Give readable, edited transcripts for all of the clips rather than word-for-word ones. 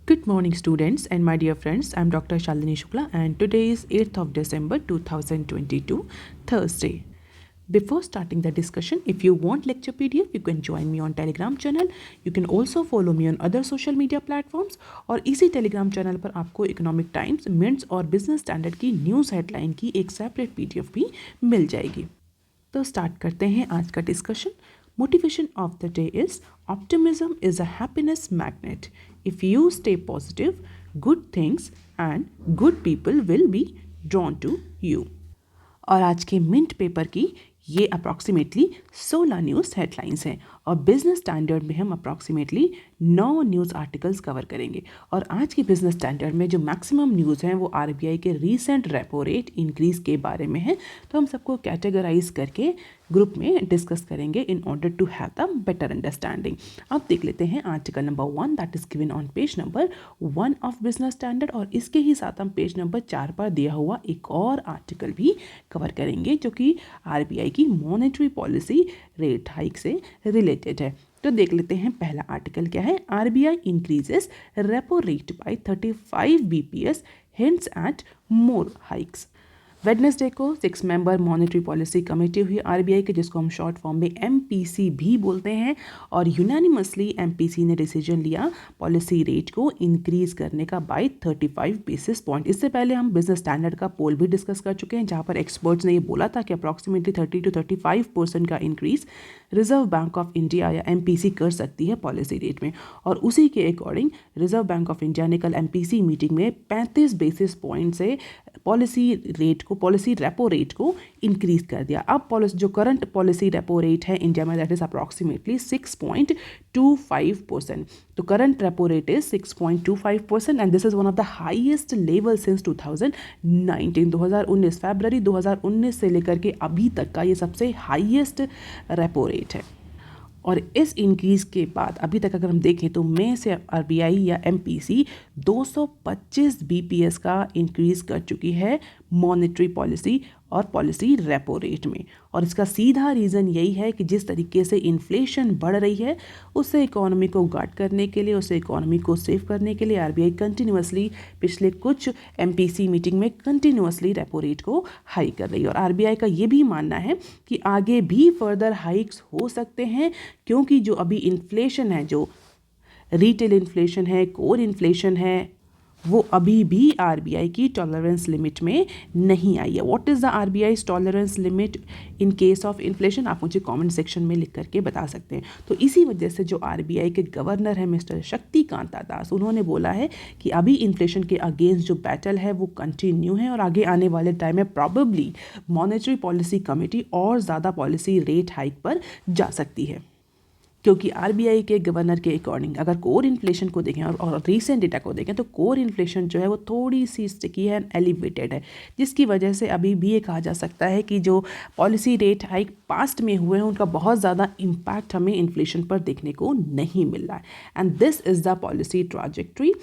Good morning, students and my dear friends. I'm Dr. Shalini Shukla, and today is 8th of December 2022, Thursday. Before starting the discussion, if you want lecture PDF, you can join me on Telegram channel. You can also follow me on other social media platforms. और इसी Telegram channel पर आपको Economic Times, Mints और Business Standard की news headline की एक separate PDF भी मिल जाएगी. तो स्टार्ट करते हैं आज का discussion. Motivation of the day is optimism is a happiness magnet. If you stay positive, good things and good people will be drawn to you. और आज के मिंट पेपर की ये अप्रॉक्सीमेटली 16 न्यूज़ हेडलाइंस हैं और बिजनेस स्टैंडर्ड में हम approximately 9 news articles cover करेंगे. और आज की बिजनेस स्टैंडर्ड में जो मैक्सिमम न्यूज़ हैं वो आरबीआई के रीसेंट रेपो रेट इंक्रीज़ के बारे में है. तो हम सबको कैटेगराइज करके ग्रुप में डिस्कस करेंगे in order to have the better understanding. अब देख लेते हैं article number 1 that is given on page number 1 of business standard. और इसके ही साथ हम पेज नंबर 4 पर दिया हुआ एक और आर्टिकल भी कवर करेंगे जो कि आरबीआई की मॉनेटरी पॉलिसी रेट हाइक से रिलेटेड है. तो देख लेते हैं पहला आर्टिकल क्या है. RBI increases repo rate by 35 BPS hints at more hikes. Wednesday को 6 मेंबर मॉनेटरी पॉलिसी कमेटी हुई आरबीआई के, जिसको हम शॉर्ट फॉर्म में एमपीसी भी बोलते हैं. और यूनानिमसली एमपीसी ने डिसीजन लिया पॉलिसी रेट को इंक्रीज करने का बाय 35 बेसिस पॉइंट. इससे पहले हम बिजनेस स्टैंडर्ड का पोल भी डिस्कस कर चुके हैं जहां पर एक्सपर्ट्स ने ये बोला था कि अप्रॉक्सीमेटली 30 to 35% का increase reserve Bank of India या एमपीसी कर सकती है पॉलिसी रेट में. और उसी के according reserve Bank of India ने कल एमपीसी मीटिंग में 35 बेसिस पॉइंट से पॉलिसी रेपो रेट को इंक्रीज कर दिया. अब जो करंट पॉलिसी रेपो रेट है इंडिया में दैट इज अप्रॉक्सीमेटली 6.25%. तो current repo rate is 6.25% and this is one of the highest level since 2019 फरवरी 2019 से लेकर के अभी तक का ये सबसे हाईएस्ट रेपो रेट है. और इस इंक्रीज़ के बाद अभी तक अगर हम देखें तो मई से आरबीआई या एमपीसी 225 बीपीएस का इंक्रीज़ कर चुकी है मॉनेटरी पॉलिसी और पॉलिसी रेपो रेट में. और इसका सीधा रीज़न यही है कि जिस तरीके से इन्फ्लेशन बढ़ रही है उससे इकोनॉमी को गार्ड करने के लिए, उससे इकोनॉमी को सेव करने के लिए आरबीआई कंटिन्यूअसली पिछले कुछ एमपीसी मीटिंग में कंटिन्यूअसली रेपो रेट को हाई कर रही है. और आरबीआई का ये भी मानना है कि आगे भी फर्दर हाइक्स हो सकते हैं क्योंकि जो अभी इन्फ्लेशन है, जो रिटेल इन्फ्लेशन है, कोर इन्फ्लेशन है, वो अभी भी आरबीआई की टॉलरेंस लिमिट में नहीं आई है. What is the RBI's tolerance limit in case of inflation, आप मुझे कमेंट सेक्शन में लिख करके बता सकते हैं. तो इसी वजह से जो आरबीआई के गवर्नर है मिस्टर शक्तिकांता दास, उन्होंने बोला है कि अभी इन्फ्लेशन के अगेंस्ट जो बैटल है वो कंटिन्यू है और आगे आने वाले टाइम में प्रॉबेबली मॉनेटरी पॉलिसी कमेटी और ज़्यादा पॉलिसी रेट हाइक पर जा सकती है. क्योंकि आरबीआई के गवर्नर के अकॉर्डिंग अगर कोर इन्फ्लेशन को देखें और रीसेंट डेटा को देखें तो कोर इन्फ्लेशन जो है वो थोड़ी सी स्टिकी है, एलिवेटेड है, जिसकी वजह से अभी भी ये कहा जा सकता है कि जो पॉलिसी रेट हाइक पास्ट में हुए हैं उनका बहुत ज़्यादा इम्पैक्ट हमें इन्फ्लेशन पर देखने को नहीं मिल रहा है. And this is the policy trajectory.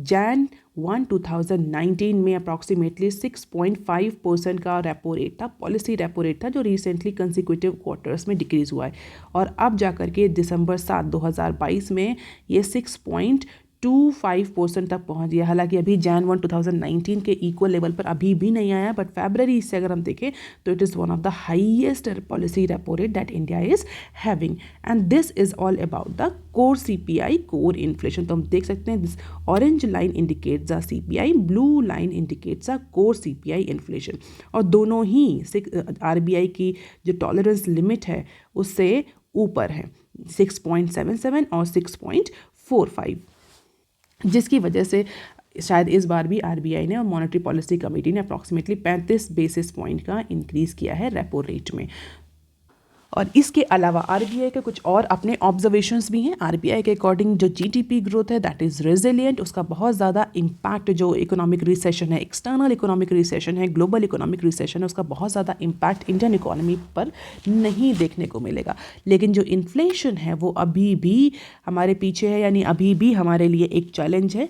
Jan 1, 2019 में अप्रॉक्सीमेटली 6.5% का रेपो रेट था, पॉलिसी रेपो रेट था, जो रिसेंटली कंसिक्यूटिव क्वार्टर्स में डिक्रीज़ हुआ है. और अब जाकर के दिसंबर 7, 2022 में ये 6.25% तक पहुंच गया. हालांकि अभी Jan 1, 2019 के इक्वल लेवल पर अभी भी नहीं आया, बट फरवरी से अगर हम देखें तो it is one of the highest policy repo rate that India is having. And this is all about the core CPI, core inflation. तो हम देख सकते हैं this orange line indicates the CPI, blue line indicates the core CPI inflation. और दोनों ही RBI की जो tolerance limit है उससे ऊपर है, 6.77 और 6.45, जिसकी वजह से शायद इस बार भी आरबीआई ने और मॉनेटरी पॉलिसी कमेटी ने अप्रॉक्सीमेटली 35 बेसिस पॉइंट का इंक्रीज़ किया है रेपो रेट में. और इसके अलावा आरबीआई के कुछ और अपने ऑब्जर्वेशंस भी हैं. आरबीआई के अकॉर्डिंग जो जीडीपी ग्रोथ है दैट इज़ रेजिलिएंट, उसका बहुत ज़्यादा इम्पैक्ट जो इकोनॉमिक रिसेशन है, एक्सटर्नल इकोनॉमिक रिसेशन है, ग्लोबल इकोनॉमिक रिसेशन है, उसका बहुत ज़्यादा इम्पैक्ट इंडियन इकोनॉमी पर नहीं देखने को मिलेगा. लेकिन जो इन्फ्लेशन है वो अभी भी हमारे पीछे है, यानी अभी भी हमारे लिए एक चैलेंज है.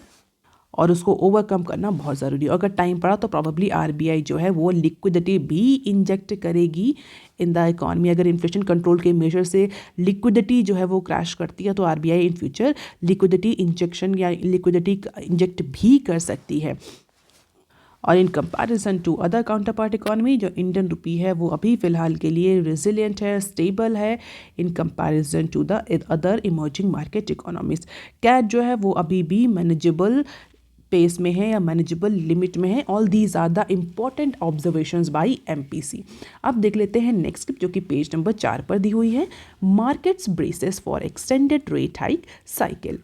और उसको ओवरकम करना बहुत ज़रूरी है। अगर टाइम पड़ा तो प्रॉब्ली आरबीआई जो है वो लिक्विडिटी भी इंजेक्ट करेगी इन द इकॉनमी। अगर इन्फ्लेशन कंट्रोल के मेजर से लिक्विडिटी जो है वो क्रैश करती है तो RBI in future liquidity injection या लिक्विडिटी इंजेक्ट भी कर सकती है। और in comparison to other counterpart economy, जो इंडियन रुपी है वो अभी फ़िलहाल के लिए रिजिलियंट है, स्टेबल है in comparison to the other emerging market economies. CAD जो है वो अभी भी मैनेजेबल पेस में है या मैनेजेबल लिमिट में है। All these are the important observations by MPC. अब देख लेते हैं नेक्स्ट क्लिप, जो कि पेज नंबर 4 पर दी हुई है। Markets braces for extended rate hike cycle.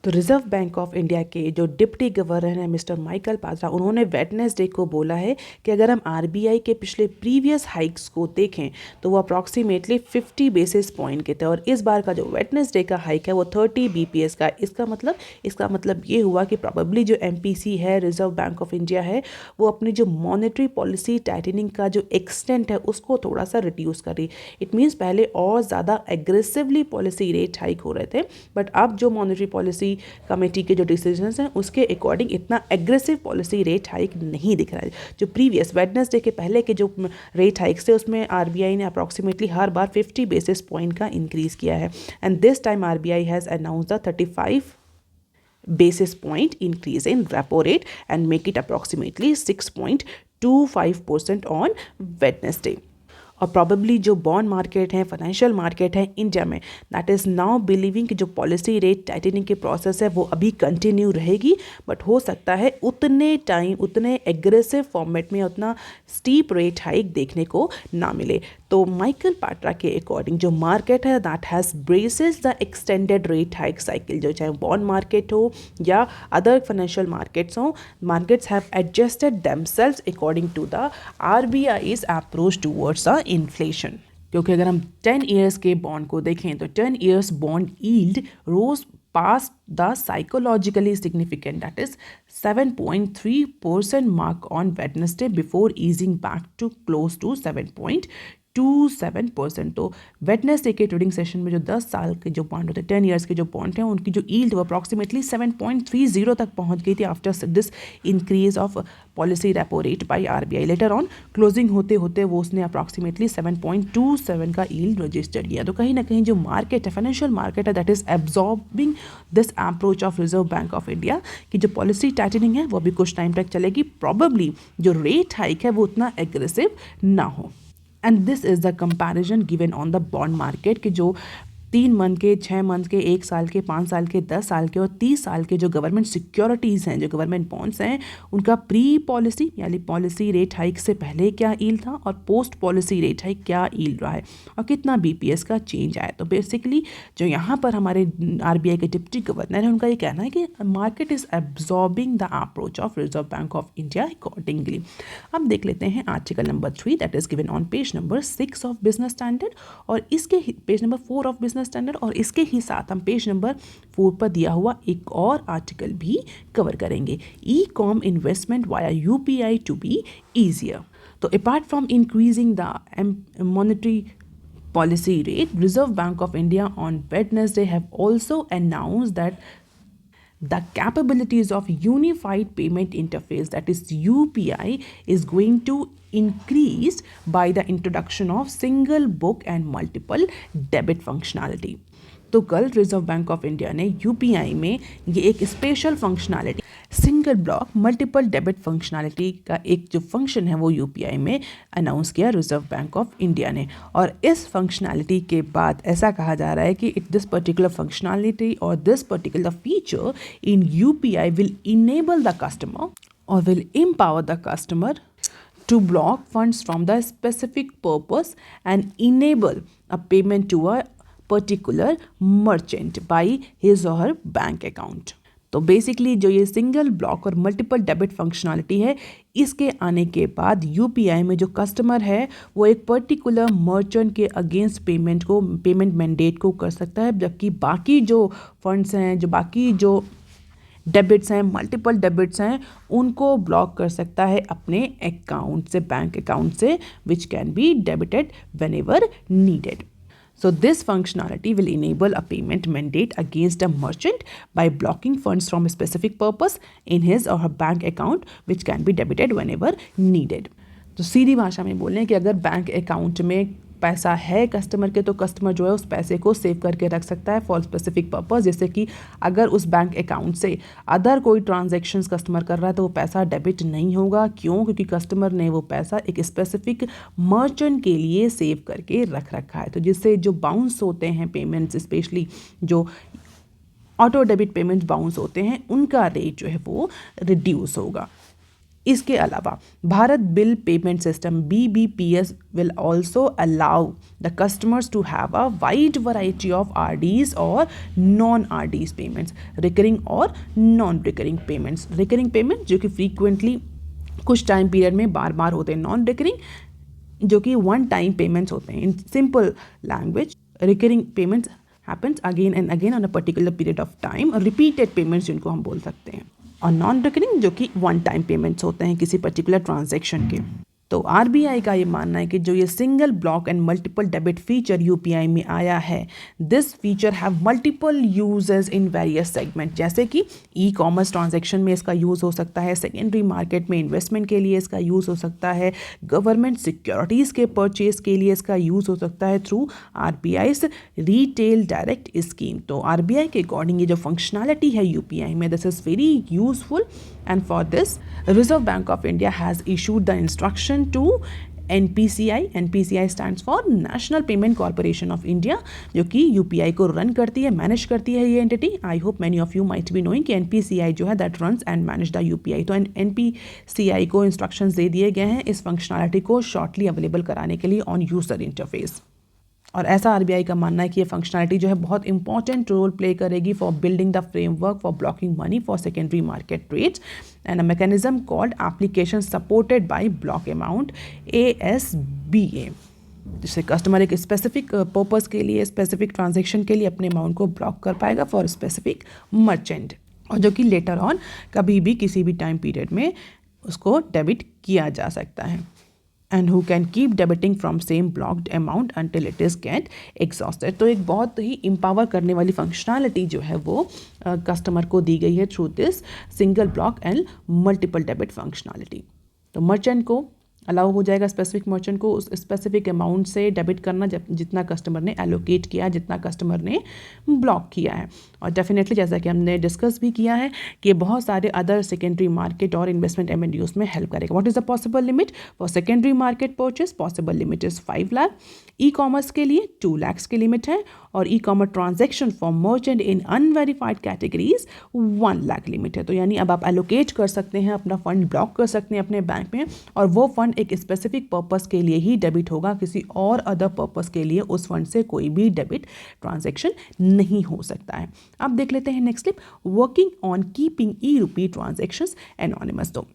तो रिजर्व बैंक ऑफ इंडिया के जो डिप्टी गवर्नर हैं मिस्टर माइकल पात्रा, उन्होंने वेडनेसडे को बोला है कि अगर हम आरबीआई के पिछले प्रीवियस हाइक्स को देखें तो वो अप्रॉक्सीमेटली 50 बेसिस पॉइंट के थे, और इस बार का जो वेडनेसडे का हाइक है वो 30 बीपीएस का। इसका मतलब ये हुआ कि प्रॉबेबली जो एमपीसी है, रिजर्व बैंक ऑफ इंडिया है, वो अपनी जो मॉनेटरी पॉलिसी टाइटनिंग का जो एक्सटेंट है उसको थोड़ा सा रिड्यूस कर रही। इट मीन्स पहले और ज़्यादा एग्रेसिवली पॉलिसी रेट हाइक हो रहे थे, बट अब जो मॉनेटरी पॉलिसी कमेटी के जो डिसीजंस हैं उसके अकॉर्डिंग इतना एग्रेसिव पॉलिसी रेट हाइक नहीं दिख रहा है। जो प्रीवियस वेडनेसडे के पहले के जो रेट हाइक्स थे उसमें आरबीआई ने अप्रॉक्सीमेटली हर बार 50 बेसिस पॉइंट का इंक्रीज किया है, and this time RBI has announce the 35 basis point increase in repo rate and make it approximately 6.25% on Wednesday. और प्रॉबेबली जो बॉन्ड मार्केट है, फाइनेंशियल मार्केट है इंडिया में, दैट इज़ नाउ बिलीविंग कि जो पॉलिसी रेट टाइटनिंग की process है वो अभी कंटिन्यू रहेगी, बट हो सकता है उतने एग्रेसिव फॉर्मेट में उतना स्टीप रेट हाइक देखने को ना मिले। तो माइकल पात्रा के अकॉर्डिंग जो मार्केट है that has braces the extended rate hike cycle. जो चाहे बॉन्ड मार्केट हो या अदर फाइनेंशियल मार्केट्स हो, markets have adjusted themselves according to the RBI's approach towards the inflation. क्योंकि अगर हम 10 ईयर्स के बॉन्ड को देखें तो 10 years bond yield rose past the psychologically significant, that is 7.3% mark on Wednesday before easing back to close to 7.27%। तो Wednesday के trading session में जो 10 साल के जो बॉन्ड होते हैं, 10 ईयर्स के जो बॉन्ड हैं, उनकी जो यील्ड वो अप्रॉक्सीमेटली 7.30 तक पहुंच गई थी after this increase of policy repo rate by RBI. Later on closing होते होते वो उसने अप्रॉक्सीमेटली 7.27 का यील्ड रजिस्टर किया। तो कहीं ना कहीं जो मार्केट है, फाइनेंशियल मार्केट है, that is absorbing this approach of reserve Bank of India कि जो पॉलिसी टाइटनिंग है वो अभी कुछ टाइम तक चलेगी। प्रॉबेबली जो रेट हाइक है वो उतना एग्रेसिव ना हो। And this is the comparison given on the bond market कि जो 3 मंथ के, 6 मंथ के, 1 साल के, 5 साल के, 10 साल के और 30 साल के जो गवर्नमेंट सिक्योरिटीज़ हैं, जो गवर्नमेंट बॉन्ड्स हैं, उनका प्री पॉलिसी यानी पॉलिसी रेट हाइक से पहले क्या यील्ड था और पोस्ट पॉलिसी रेट हाइक क्या यील्ड रहा है और कितना बीपीएस का चेंज आया। तो बेसिकली जो यहाँ पर हमारे आरबीआई के डिप्टी गवर्नर है, उनका ये कहना है कि market is absorbing the approach of reserve Bank of India accordingly. अब देख लेते हैं article number 3 that is given on page number 6 of business standard, और इसके page number 4 of business standard, और इसके ही साथ हम पेज नंबर 4 पर दिया हुआ एक और आर्टिकल भी कवर करेंगे, e com investment via UPI to be easier. तो apart from increasing the monetary policy rate, Reserve Bank of India on Wednesday have also announced that the capabilities of Unified Payment Interface, that is UPI, is going to increase by the introduction of single book and multiple debit functionality। तो कल reserve Bank of India ने UPI में ये एक special functionality, single block multiple debit functionality का एक जो function है वो यूपीआई में अनाउंस किया रिजर्व बैंक ऑफ इंडिया ने। और इस फंक्शनैलिटी के बाद ऐसा कहा जा रहा है कि दिस पर्टिकुलर फंक्शनैलिटी और this particular feature in UPI will enable the customer और will empower the customer to block funds from the specific purpose and enable a payment to a particular merchant by his or her bank account। तो basically जो ये single block और multiple debit functionality है, इसके आने के बाद UPI में जो कस्टमर है वो एक पर्टिकुलर मर्चेंट के अगेंस्ट पेमेंट मैंडेट को कर सकता है, जबकि बाकी जो फंड्स हैं, जो बाकी जो डेबिट्स हैं, मल्टीपल डेबिट्स हैं, उनको ब्लॉक कर सकता है अपने अकाउंट से, बैंक अकाउंट से, which can be debited whenever needed. So this functionality will enable a payment mandate against a merchant by blocking funds from a specific purpose in his or her bank account, which can be debited whenever needed. तो सीधी भाषा में बोल रहे हैं कि अगर bank account में पैसा है कस्टमर के, तो कस्टमर जो है उस पैसे को सेव करके रख सकता है फॉर स्पेसिफिक पर्पस। जैसे कि अगर उस बैंक अकाउंट से अदर कोई ट्रांजैक्शंस कस्टमर कर रहा है तो वो पैसा डेबिट नहीं होगा। क्यों? क्योंकि कस्टमर ने वो पैसा एक स्पेसिफिक मर्चेंट के लिए सेव करके रख रखा है। तो जिससे जो बाउंस होते हैं पेमेंट्स, स्पेशली जो ऑटो डेबिट पेमेंट्स बाउंस होते हैं, उनका रेट जो है वो रिड्यूस होगा। इसके अलावा Bharat bill payment system BBPS will also allow the customers to have a wide variety of RDs और नॉन RDs पेमेंट्स, रिकरिंग और non recurring payments. Recurring payment जो कि फ्रीक्वेंटली कुछ टाइम पीरियड में बार बार होते हैं, नॉन रिकरिंग जो कि वन टाइम पेमेंट्स होते हैं। In simple language, recurring payments happens again and again on a particular period of time, repeated payments जिनको हम बोल सकते हैं। और नॉन रिकरिंग जो कि वन टाइम पेमेंट्स होते हैं किसी पर्टिकुलर ट्रांजैक्शन के। तो RBI का ये मानना है कि जो ये single block and multiple debit feature UPI में आया है, this feature have multiple uses in various segment. जैसे कि ई-कॉमर्स ट्रांजैक्शन में इसका यूज़ हो सकता है, सेकेंडरी मार्केट में इन्वेस्टमेंट के लिए इसका यूज़ हो सकता है, गवर्नमेंट सिक्योरिटीज़ के परचेज के लिए इसका यूज़ हो सकता है through RBI's retail direct scheme. तो RBI के अकॉर्डिंग ये जो फंक्शनैलिटी है UPI में, this is very useful, and for this reserve Bank of India has issued the instruction to NPCI. NPCI stands for National Payment Corporation of India, जो कि UPI को run करती है, मैनेज करती है ये entity. I hope many of you might be knowing कि NPCI जो है that runs and manage the UPI। तो NPCI को इंस्ट्रक्शंस दे दिए गए हैं इस फंक्शनैलिटी को शॉर्टली अवेलेबल कराने के लिए ऑन यूजर इंटरफेस। और ऐसा RBI का मानना है कि ये फंक्शनैलिटी जो है बहुत इंपॉर्टेंट रोल प्ले करेगी for building the framework for blocking money for secondary market trades and a mechanism called application supported by block amount ASBA, जिससे कस्टमर एक स्पेसिफिक पर्पस के लिए, स्पेसिफिक ट्रांजेक्शन के लिए अपने अमाउंट को ब्लॉक कर पाएगा फॉर स्पेसिफिक मर्चेंट, और जो कि लेटर ऑन कभी भी किसी भी टाइम पीरियड में उसको डेबिट किया जा सकता है। and who can keep debiting from same blocked amount until it is get exhausted। तो एक बहुत ही empower करने वाली फंक्शनैलिटी जो है वो कस्टमर को दी गई है through this single block and multiple debit functionality. तो मर्चेंट को अलाउ हो जाएगा, स्पेसिफिक मर्चेंट को उस स्पेसिफिक अमाउंट से डेबिट करना जितना कस्टमर ने एलोकेट किया, जितना कस्टमर ने ब्लॉक किया है। और डेफिनेटली जैसा कि हमने डिस्कस भी किया है कि बहुत सारे अदर सेकेंडरी मार्केट और इन्वेस्टमेंट MNDOs में हेल्प करेगा। What is the possible limit for secondary market purchase? Possible limit is 5 lakh. E-commerce के लिए 2 लाख की लिमिट है, और e-commerce transaction for merchant in unverified categories 1 lakh limit है। तो यानी अब आप एलोकेट कर सकते हैं, अपना फंड ब्लॉक कर सकते हैं अपने बैंक में, और वो फंड एक स्पेसिफिक पर्पस के लिए ही डेबिट होगा, किसी और अदर पर्पस के लिए उस फंड से कोई भी डेबिट ट्रांजैक्शन नहीं हो सकता है। अब देख लेते हैं next clip, working on keeping e-rupee transactions anonymous. तो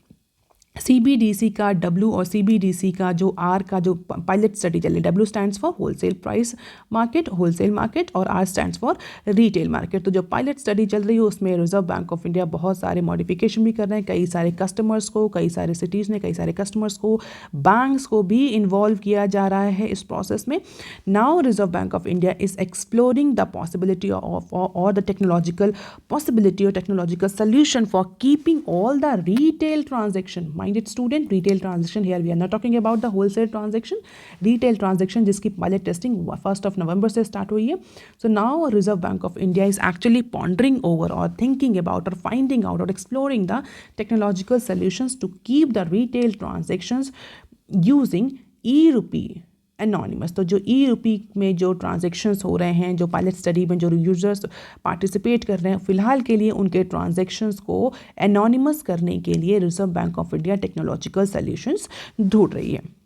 CBDC का W और CBDC का जो R का जो पायलट स्टडी चल रही है, W stands for wholesale price market, wholesale market, और R stands for retail market. तो जो पायलट स्टडी चल रही है उसमें रिजर्व बैंक ऑफ इंडिया बहुत सारे मॉडिफिकेशन भी कर रहे हैं, कई सारे कस्टमर्स को, कई सारे सिटीज़ ने, कई सारे कस्टमर्स को, बैंक्स को भी इन्वॉल्व किया जा रहा है इस प्रोसेस में। Now reserve Bank of India is exploring the possibility of और द टेक्नोलॉजिकल पॉसिबिलिटी और technological solution for keeping all the retail transaction. Minded student, retail transaction, here we are not talking about the wholesale transaction, retail transaction जिसकी pilot testing 1st of November से start हुई है। So now Reserve Bank of India is actually pondering over or thinking about or finding out or exploring the technological solutions to keep the retail transactions using e-rupee anonymous. तो जो e-rupee में जो transactions हो रहे हैं, जो pilot study में जो यूजर्स पार्टिसिपेट कर रहे हैं, फिलहाल के लिए उनके ट्रांजेक्शन्स को एनोनिमस करने के लिए reserve Bank of India technological solutions ढूंढ रही है।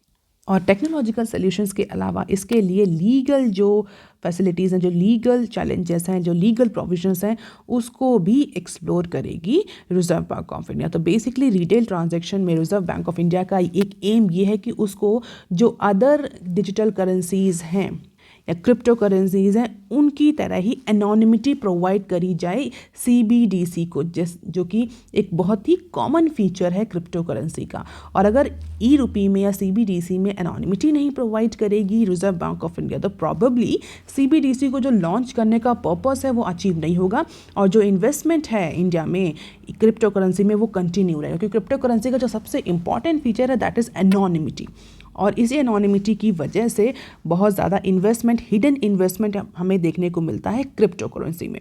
और टेक्नोलॉजिकल सॉल्यूशंस के अलावा इसके लिए लीगल जो फैसिलिटीज़ हैं, जो लीगल चैलेंजेस हैं, जो लीगल प्रोविजंस हैं, उसको भी एक्सप्लोर करेगी रिजर्व बैंक ऑफ इंडिया। तो बेसिकली रिटेल ट्रांजैक्शन में रिजर्व बैंक ऑफ इंडिया का एक एम ये है कि उसको जो अदर डिजिटल करेंसीज़ हैं या क्रिप्टो करेंसीज हैं उनकी तरह ही एनोनिमिटी प्रोवाइड करी जाए CBDC को, जो कि एक बहुत ही कॉमन फीचर है क्रिप्टो करेंसी का। और अगर ई-रुपी में या CBDC में एनोनिमिटी नहीं प्रोवाइड करेगी रिजर्व बैंक ऑफ इंडिया, तो प्रॉबेबली CBDC को जो लॉन्च करने का पर्पस है वो अचीव नहीं होगा, और जो इन्वेस्टमेंट है इंडिया में क्रिप्टो करेंसी में वो कंटिन्यू रहेगा, क्योंकि क्रिप्टो करेंसी का जो सबसे इंपॉर्टेंट फीचर है दैट इज़ एनोनिमिटी। और इसी एनोनिमिटी की वजह से बहुत ज़्यादा इन्वेस्टमेंट, हिडन इन्वेस्टमेंट हमें देखने को मिलता है क्रिप्टो करेंसी में।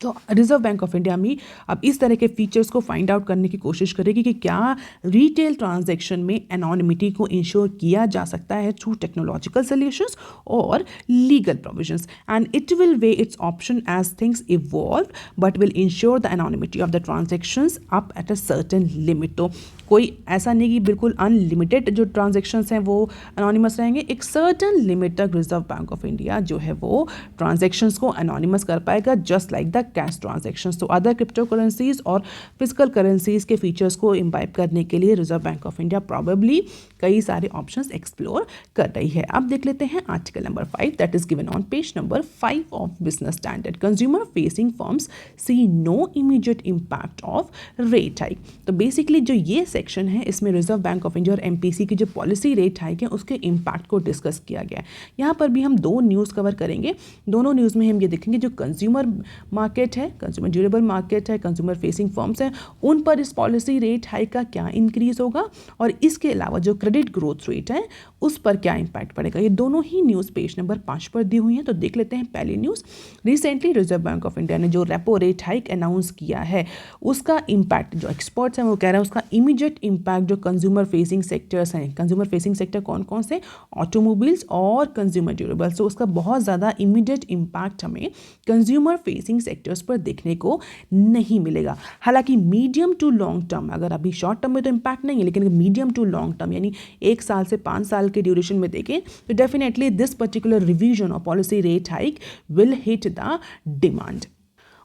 तो रिजर्व बैंक ऑफ इंडिया भी अब इस तरह के फीचर्स को फाइंड आउट करने की कोशिश करेगी कि क्या रिटेल ट्रांजैक्शन में एनोनिमिटी को इंश्योर किया जा सकता है थ्रू टेक्नोलॉजिकल सॉल्यूशंस और legal provisions, and it will weigh its options as things evolve but will ensure the anonymity of the transactions up at a certain limit. तो कोई ऐसा नहीं कि बिल्कुल अनलिमिटेड जो ट्रांजैक्शंस हैं वो एनोनिमस रहेंगे, एक सर्टन लिमिट तक रिजर्व बैंक ऑफ इंडिया जो है वो ट्रांजैक्शंस को एनोनिमस कर पाएगा, just like the cash transactions. तो अदर क्रिप्टो करेंसीज और फिजिकल करेंसीज के फीचर्स को इम्बाइब करने के लिए reserve Bank of India probably कई सारे ऑप्शंस एक्सप्लोर कर रही है। अब देख लेते हैं article number 5 that is given on page number 5 of business Standard. Consumer facing firms see no immediate impact of rate hike. तो बेसिकली जो ये सेक्शन है इसमें रिजर्व बैंक ऑफ इंडिया और MPC की जो पॉलिसी रेट हाइक है उसके इम्पैक्ट को डिस्कस किया गया है। यहाँ पर भी हम दो न्यूज़ कवर करेंगे। दोनों न्यूज़ में हम ये देखेंगे जो कंज्यूमर मार्केट है, कंज्यूमर ड्यूरेबल मार्केट है, कंज्यूमर फेसिंग फर्म्स हैं, उन पर इस पॉलिसी रेट हाइक का क्या इंक्रीज होगा, और इसके अलावा जो क्रेडिट ग्रोथ रेट है उस पर क्या इम्पैक्ट पड़ेगा। ये दोनों ही न्यूज़ पेज नंबर 5 पर दी हुई हैं। तो देख लेते हैं पहली news. Recently reserve Bank of India ने जो रेपो रेट हाइक अनाउंस किया है उसका इम्पैक्ट, जो एक्सपर्ट्स हैं वो कह रहे हैं उसका इमीडिएट इम्पैक्ट जो कंज्यूमर फेसिंग सेक्टर्स हैं, कंज्यूमर फेसिंग सेक्टर कौन कौन से, ऑटोमोबाइल्स और कंज्यूमर ड्यूरेबल्स, तो उसका बहुत ज़्यादा इमीडिएट इम्पैक्ट हमें कंज्यूमर फेसिंग सेक्टर्स पर देखने को नहीं मिलेगा। हालांकि मीडियम टू लॉन्ग टर्म, अगर अभी शॉर्ट टर्म में तो इम्पैक्ट नहीं है, लेकिन मीडियम टू लॉन्ग टर्म यानी 1 साल से 5 साल के ड्यूरेशन में देखें तो definitely this particular revision of policy rate hike will hit the demand.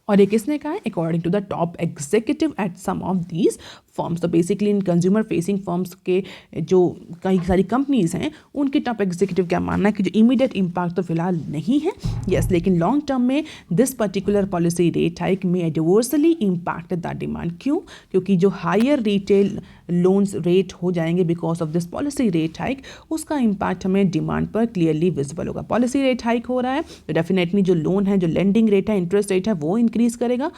और ये किसने कहा है? According to the top executive at some of these firms. तो basically in consumer facing firms के जो कई सारी कंपनीज हैं उनके टॉप एग्जीक्यूटिव क्या मानना है कि जो इमीडिएट इम्पैक्ट तो फिलहाल नहीं है, यस, लेकिन लॉन्ग टर्म में this particular policy rate hike में एडवर्सली इम्पैक्ट द डिमांड। क्यों? क्योंकि जो हायर रिटेल लोन्स रेट हो जाएंगे because of this policy rate hike, उसका इम्पैक्ट हमें डिमांड पर क्लियरली विजिबल होगा। पॉलिसी रेट हाइक हो रहा है तो डेफिनेटली जो लोन है, जो लेंडिंग रेट है, इंटरेस्ट रेट है वो इंक्रीज करेगा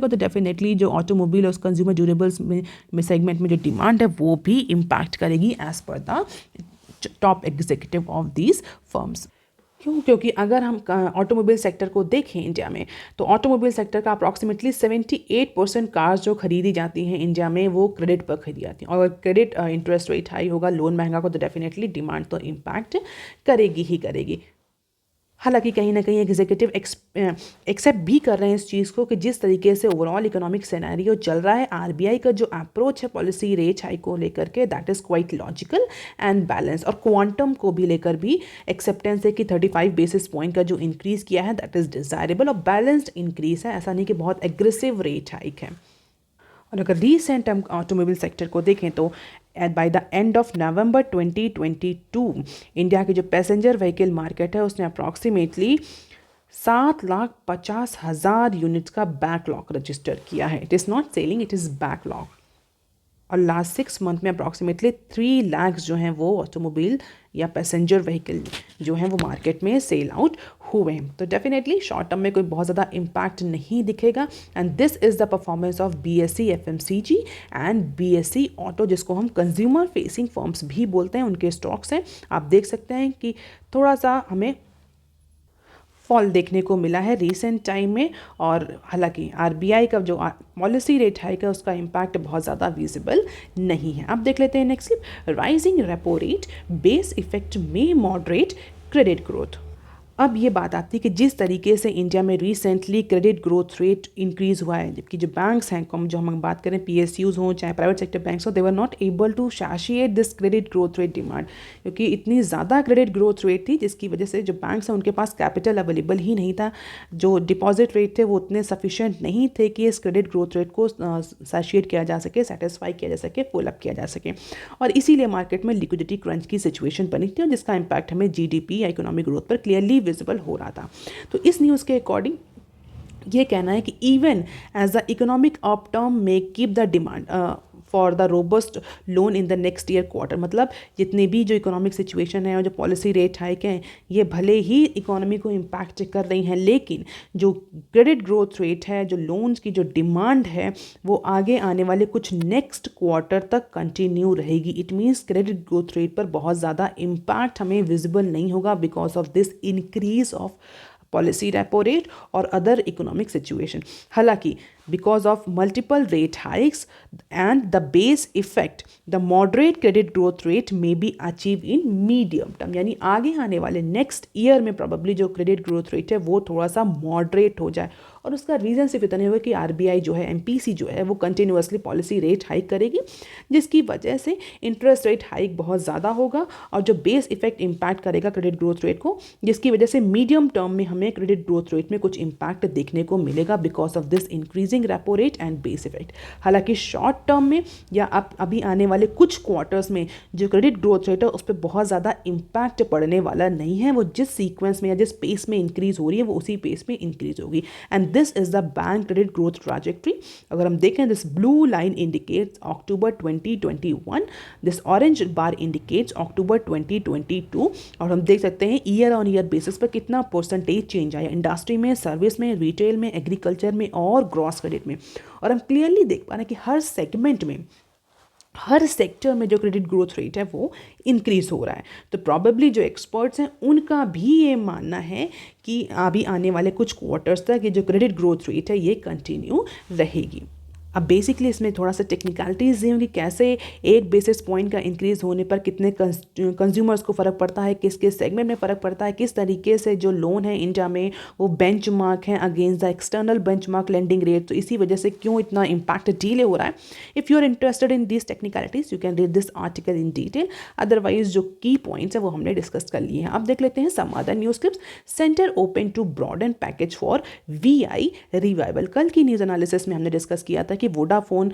तो डेफिनेटली जो ऑटोमोबाइल और कंज्यूमर ड्यूरेबल्स में सेगमेंट में जो डिमांड है वो भी इम्पैक्ट करेगी as per the top executive of these firms. क्यों? क्योंकि अगर हम ऑटोमोबाइल सेक्टर को देखें इंडिया में तो ऑटोमोबाइल सेक्टर का अप्रॉक्सीमेटली 78% कार्स जो खरीदी जाती हैं इंडिया में वो क्रेडिट पर खरीदी जाती हैं, और क्रेडिट इंटरेस्ट रेट हाई होगा, लोन महंगा हो तो डेफिनेटली डिमांड तो इम्पैक्ट करेगी ही करेगी। हालांकि कहीं ना कहीं एग्जीक्यूटिव एक्सेप्ट भी कर रहे हैं इस चीज़ को कि जिस तरीके से ओवरऑल इकोनॉमिक सिनेरियो चल रहा है, RBI का जो अप्रोच है पॉलिसी रेट हाइक को लेकर के that is quite logical and balance, और क्वांटम को भी लेकर भी एक्सेप्टेंस है कि 35 बेसिस पॉइंट का जो इंक्रीज़ किया है दैट इज़ डिज़ायरेबल और बैलेंस्ड इंक्रीज़ है, ऐसा नहीं कि बहुत एग्रेसिव रेट हाइक है। और अगर रीसेंट हम ऑटोमोबाइल सेक्टर को देखें तो by the end of November 2022 India की जो पैसेंजर व्हीकल मार्केट है उसने अप्रॉक्सीमेटली 7,50,000 यूनिट्स का बैकलॉग रजिस्टर किया है। It is not selling, it is backlog. और लास्ट 6 मंथ में अप्रॉक्सीमेटली 3 लाख जो हैं वो ऑटोमोबाइल या पैसेंजर व्हीकल जो हैं वो मार्केट में सेल आउट हुए हैं। तो डेफिनेटली शॉर्ट टर्म में कोई बहुत ज़्यादा इम्पैक्ट नहीं दिखेगा। And this is the performance of BSE FMCG and BSE auto, जिसको हम कंज्यूमर फेसिंग फर्म्स भी बोलते हैं, उनके स्टॉक्स हैं। आप देख सकते हैं कि थोड़ा सा हमें फॉल देखने को मिला है रीसेंट टाइम में, और हालांकि RBI का जो पॉलिसी रेट हाइक है उसका इम्पैक्ट बहुत ज़्यादा विजिबल नहीं है। अब देख लेते हैं next clip. Rising repo rate base effect में मॉडरेट क्रेडिट ग्रोथ। अब ये बात आती है कि जिस तरीके से इंडिया में recently credit growth rate increase हुआ है, जबकि जो बैंक्स हैं, जो हम बात करें PSUs हों चाहे प्राइवेट सेक्टर बैंक्स हो, they were not able to satisfy this credit growth rate demand, क्योंकि इतनी ज़्यादा क्रेडिट ग्रोथ रेट थी जिसकी वजह से जो बैंक्स हैं उनके पास कैपिटल अवेलेबल ही नहीं था, जो डिपॉजिट रेट थे वो उतने सफिशिएंट नहीं थे कि इस क्रेडिट ग्रोथ रेट को सैटिस्फाई किया जा सके, सेटिस्फाई किया जा सके, फुल अप किया जा सके, और इसीलिए मार्केट में लिक्विडिटी क्रंच की सिचुएशन बनी थी और जिसका इम्पैक्ट हमें GDP या इकोनॉमिक ग्रोथ पर क्लियरली विजिबल हो रहा था। तो इस न्यूज़ के अकॉर्डिंग ये कहना है कि even as the economic upturn में keep the demand for the robust loan in the next year quarter, मतलब जितनी भी जो इकोनॉमिक सिचुएशन है और जो पॉलिसी रेट हाइक हैं ये भले ही इकोनॉमी को इम्पैक्ट कर रही हैं, लेकिन जो क्रेडिट ग्रोथ रेट है, जो लोन्स की जो डिमांड है वो आगे आने वाले कुछ नेक्स्ट क्वार्टर तक कंटिन्यू रहेगी। It means credit growth rate पर बहुत ज़्यादा इम्पैक्ट हमें विजिबल नहीं होगा because of this increase of policy repo rate और अदर इकोनॉमिक सिचुएशन। हालांकि because of multiple rate hikes and the base effect the moderate credit growth rate में be achieve in medium term, यानी आगे आने वाले next year में probably जो credit growth rate है वो थोड़ा सा मॉडरेट हो जाए। और उसका रीज़न सिर्फ इतना होगा कि RBI जो है, MPC जो है वो कंटिन्यूसली पॉलिसी रेट हाइक करेगी, जिसकी वजह से इंटरेस्ट रेट हाइक बहुत ज़्यादा होगा और जो बेस इफेक्ट इम्पैक्ट करेगा क्रेडिट ग्रोथ रेट को, जिसकी वजह से मीडियम टर्म में हमें क्रेडिट ग्रोथ रेट में कुछ इम्पैक्ट देखने को मिलेगा because of this increasing repo rate and base effect. हालांकि शॉर्ट टर्म में या अभी आने वाले कुछ क्वार्टर्स में जो क्रेडिट ग्रोथ रेट है उस पर बहुत ज़्यादा इम्पैक्ट पड़ने वाला नहीं है, वो जिस सीक्वेंस में या जिस पेस में इंक्रीज हो रही है वो उसी पेस में इंक्रीज होगी। And this is the bank credit growth trajectory. अगर हम देखें, this blue line indicates October 2021, this orange bar indicates October 2022, और हम देख सकते हैं ईयर ऑन ईयर बेसिस पर कितना परसेंटेज चेंज आया इंडस्ट्री में, सर्विस में, रिटेल में, एग्रीकल्चर में और ग्रॉस क्रेडिट में। और हम क्लियरली देख पा रहे हैं कि हर सेगमेंट में, हर सेक्टर में जो क्रेडिट ग्रोथ रेट है वो इंक्रीज हो रहा है। तो प्रॉबेबली जो एक्सपर्ट्स हैं उनका भी ये मानना है कि अभी आने वाले कुछ क्वार्टर्स तक ये जो क्रेडिट ग्रोथ रेट है ये कंटिन्यू रहेगी। अब बेसिकली इसमें थोड़ा सा टेक्निकलिटीज़ ये होंगी, कैसे एक बेसिस पॉइंट का इंक्रीज़ होने पर कितने कंज्यूमर्स को फ़र्क पड़ता है, किस किस सेगमेंट में फ़र्क पड़ता है, किस तरीके से जो लोन है इंडिया में वो बेंचमार्क हैं against the external benchmark lending rate, तो इसी वजह से क्यों इतना इम्पैक्ट डीले हो रहा है। If you are interested in this technicalities you can read this article in detail, otherwise जो की पॉइंट्स हैं वो हमने डिस्कस कर लिए हैं। अब देख लेते हैं some other news clips. Centre open to broaden package for VI revival. कल की न्यूज़ एनालिसिस में हमने डिस्कस किया था कि वोडाफोन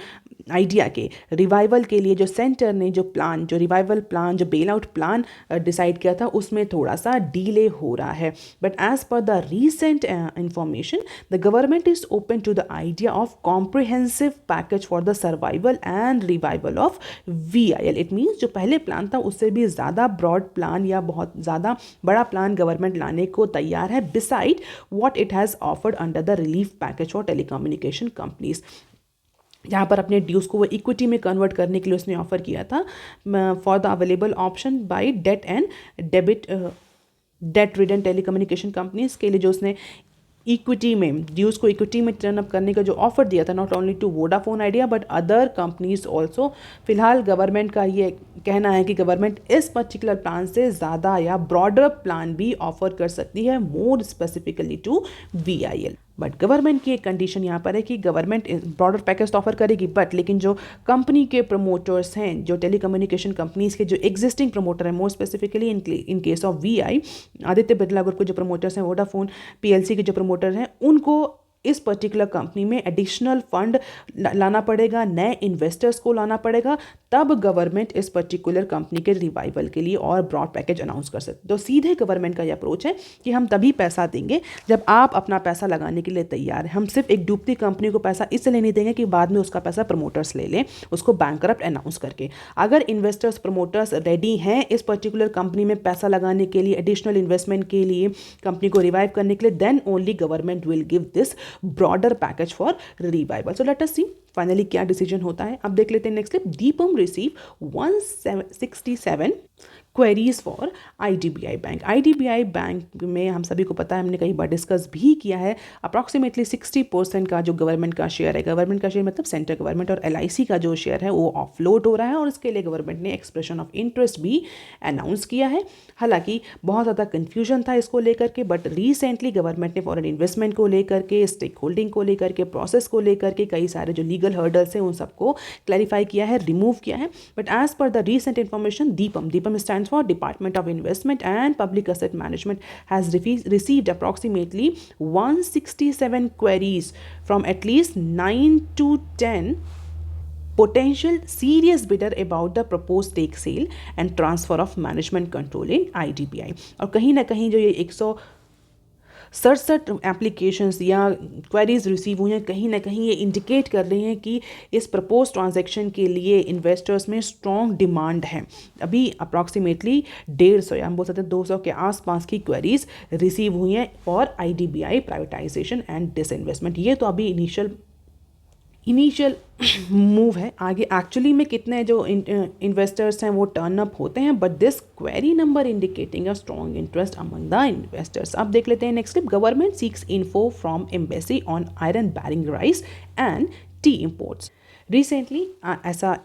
आइडिया के रिवाइवल के लिए जो सेंटर ने जो प्लान, जो रिवाइवल प्लान, जो बेल आउट प्लान डिसाइड किया था उसमें थोड़ा सा डीले हो रहा है। But as per the recent information the government is open to the idea of comprehensive package for the survival and revival of VIL। It means जो पहले प्लान था उससे भी ज़्यादा ब्रॉड प्लान या बहुत ज़्यादा बड़ा प्लान गवर्नमेंट लाने को तैयार है, beside what it has offered under the relief package for telecommunication companies. जहाँ पर अपने ड्यूज़ को वो इक्विटी में कन्वर्ट करने के लिए उसने ऑफर किया था for the available option by debt and debt ridden telecommunication companies के लिए जो उसने इक्विटी में ड्यूज़ को इक्विटी में टर्न अप करने का जो ऑफर दिया था, not only to Vodafone Idea but other companies also. फिलहाल गवर्नमेंट का ये कहना है कि गवर्नमेंट इस पर्टिकुलर प्लान से ज़्यादा या ब्रॉडर प्लान भी ऑफर कर सकती है, more specifically to VIL। But government की एक कंडीशन यहाँ पर है कि गवर्नमेंट ब्रॉडर पैकेज तो ऑफर करेगी, बट लेकिन जो कंपनी के प्रमोटर्स हैं, जो टेलीकम्युनिकेशन कंपनीज के जो एग्जिस्टिंग प्रमोटर हैं, more specifically in case of VI Aditya Birla group के जो प्रमोटर्स हैं, वोडाफोन PLC के जो प्रमोटर हैं, उनको इस पर्टिकुलर कंपनी में एडिशनल फंड लाना पड़ेगा, नए इन्वेस्टर्स को लाना पड़ेगा, तब गवर्नमेंट इस पर्टिकुलर कंपनी के रिवाइवल के लिए और ब्रॉड पैकेज अनाउंस कर सकते। तो सीधे गवर्नमेंट का ये अप्रोच है कि हम तभी पैसा देंगे जब आप अपना पैसा लगाने के लिए तैयार हैं। हम सिर्फ एक डूबती कंपनी को पैसा इसलिए नहीं देंगे कि बाद में उसका पैसा प्रमोटर्स ले लें, उसको बैंकरप्ट अनाउंस करके। अगर इन्वेस्टर्स प्रमोटर्स रेडी हैं इस पर्टिकुलर कंपनी में पैसा लगाने के लिए, एडिशनल इन्वेस्टमेंट के लिए, कंपनी को रिवाइव करने के लिए, then only government will give this broader package for revival. So let us see finally क्या डिसीजन होता है। अब देख लेते हैं next clip. DIPAM receive 167 queries for IDBI bank. IDBI bank में हम सभी को पता है, हमने कई बार डिस्कस भी किया है, अप्रॉक्सीमेटली 60% का जो गवर्नमेंट का शेयर है, गवर्नमेंट का शेयर मतलब सेंट्रल गवर्नमेंट, और एलआईसी का जो शेयर है वो ऑफलोड हो रहा है, और इसके लिए गवर्नमेंट ने एक्सप्रेशन ऑफ इंटरेस्ट भी अनाउंस किया है। हालांकि बहुत ज़्यादा कन्फ्यूजन था इसको लेकर के, बट रिसेंटली गवर्नमेंट ने फॉरेन इन्वेस्टमेंट को लेकर के, स्टेक होल्डिंग को लेकर के, प्रोसेस को लेकर के कई सारे जो लीगल हर्डल्स हैं उन सबको क्लैरिफाई किया है, रिमूव किया है। But as per the recent information, DIPAM stands for Department of Investment and Public Asset Management, has received approximately 167 queries from at least 9 to 10 potential serious bidder about the proposed stake sale and transfer of management control in IDBI। और कहीं ना कहीं जो ये 167 applications या queries receive हुई हैं, कहीं ना कहीं ये इंडिकेट कर रही हैं कि इस प्रपोज ट्रांजैक्शन के लिए इन्वेस्टर्स में स्ट्रॉन्ग डिमांड है। अभी अप्रॉक्सीमेटली 150 या हम बोल सकते हैं 200 के आसपास की क्वेरीज रिसीव हुई हैं for IDBI privatisation and disinvestment. ये तो अभी इनिशियल मूव है, आगे एक्चुअली में कितने जो इन्वेस्टर्स हैं वो टर्न अप होते हैं, but this query number indicating a strong interest among the investors. अब देख लेते हैं next step. Government seeks info from embassy on Iran barring rice and tea imports. Recently ऐसा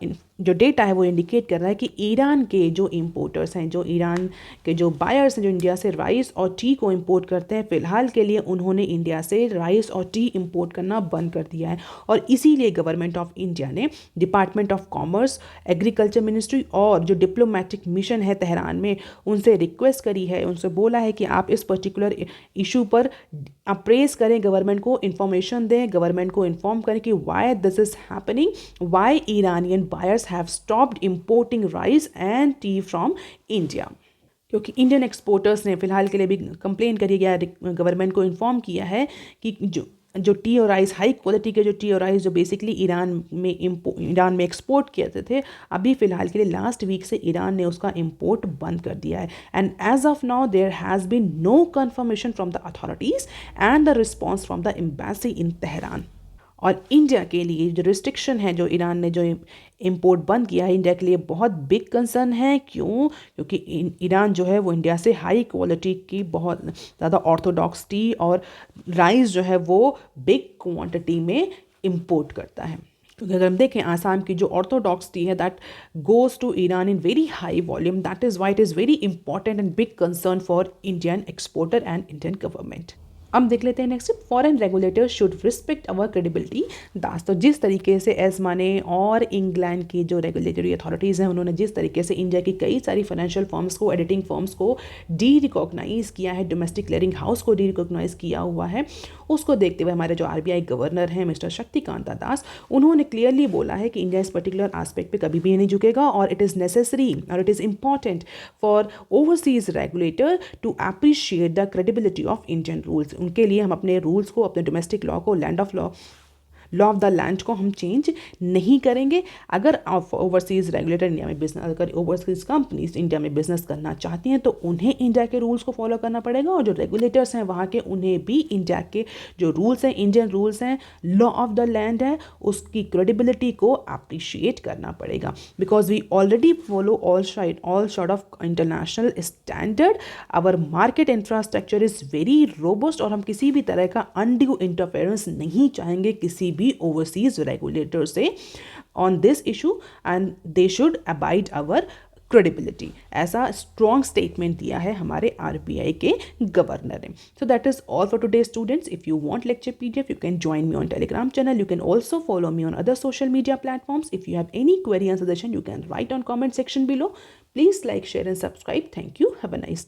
जो डेटा है वो इंडिकेट कर रहा है कि ईरान के जो इम्पोर्टर्स हैं, जो ईरान के जो बायर्स हैं, जो इंडिया से राइस और टी को इंपोर्ट करते हैं, फ़िलहाल के लिए उन्होंने इंडिया से राइस और टी इंपोर्ट करना बंद कर दिया है। और इसीलिए गवर्नमेंट ऑफ इंडिया ने department of commerce, agriculture ministry और जो डिप्लोमेटिक मिशन है तेहरान में, उनसे रिक्वेस्ट करी है, उनसे बोला है कि आप इस पर्टिकुलर इशू पर अप्रेस करें, गवर्नमेंट को इन्फॉर्मेशन दें, गवर्नमेंट को इन्फॉर्म करें कि why this is happening, why Iranian buyers have stopped importing rice and tea from India। क्योंकि इंडियन एक्सपोर्टर्स ने फिलहाल के लिए भी कंप्लेन करी गया, गवर्नमेंट को इन्फॉर्म किया है कि जो टी और राइस, हाई क्वालिटी के जो टी और राइस जो बेसिकली ईरान में एक्सपोर्ट किए थे, अभी फ़िलहाल के लिए लास्ट वीक से ईरान ने उसका इंपोर्ट बंद कर दिया है। And as of now there has been no confirmation from the authorities and the response from the embassy in Tehran. और इंडिया के लिए जो रिस्ट्रिक्शन है, जो ईरान ने जो इंपोर्ट बंद किया है, इंडिया के लिए बहुत बिग कंसर्न है। क्यों? क्योंकि ईरान जो है वो इंडिया से हाई क्वालिटी की बहुत ज़्यादा ऑर्थोडॉक्स टी और राइस जो है वो बिग क्वांटिटी में इंपोर्ट करता है। क्योंकि अगर हम देखें आसाम की जो ऑर्थोडॉक्स टी है, that goes to Iran in very high volume, that is why it is very important and big concern for Indian exporter and Indian government. अब देख लेते हैं next, foreign regulators should respect our credibility Das. तो जिस तरीके से ESMA ने और इंग्लैंड की जो रेगुलेटरी अथॉरिटीज़ हैं, उन्होंने जिस तरीके से इंडिया की कई सारी फाइनेंशियल फर्म्स को, एडिटिंग फर्म्स को डी रिकॉग्नाइज़ किया है, डोमेस्टिक क्लियरिंग हाउस को डी रिकॉग्नाइज़ किया हुआ है, उसको देखते हुए हमारे जो आरबीआई गवर्नर हैं मिस्टर शक्तिकांता दास, उन्होंने क्लियरली बोला है कि इंडिया इस पर्टिकुलर आस्पेक्ट पे कभी भी नहीं झुकेगा, और इट इज़ नेसेसरी और it is important for overseas regulator to appreciate the credibility of Indian rules. उनके लिए हम अपने रूल्स को, अपने डोमेस्टिक लॉ को, land of law of the land को हम चेंज नहीं करेंगे। अगर ओवरसीज़ रेगुलेटर इंडिया में बिजनेस, अगर ओवरसीज़ कंपनीज इंडिया में बिजनेस करना चाहती हैं तो उन्हें इंडिया के रूल्स को फॉलो करना पड़ेगा, और जो रेगुलेटर्स हैं वहाँ के, उन्हें भी इंडिया के जो रूल्स हैं, इंडियन रूल्स हैं, लॉ ऑफ द लैंड है, उसकी क्रेडिबिलिटी को अप्रिशिएट करना पड़ेगा। Because we already follow all sort of international standard, our market infrastructure is very robust, और हम किसी भी तरह का अनड्यू इंटरफेरेंस नहीं चाहेंगे किसी भी ओवरसीज रेगुलेटर से on this issue, and they should abide our credibility. ऐसा स्ट्रॉन्ग स्टेटमेंट दिया है हमारे आरबीआई के गवर्नर ने। So that is all for today students. If you want lecture PDF, you can join me on Telegram channel. You can also follow me on other social media platforms. If you have any query and suggestion, you can write on comment section below. Please like, share and subscribe. Thank you. Have a nice day.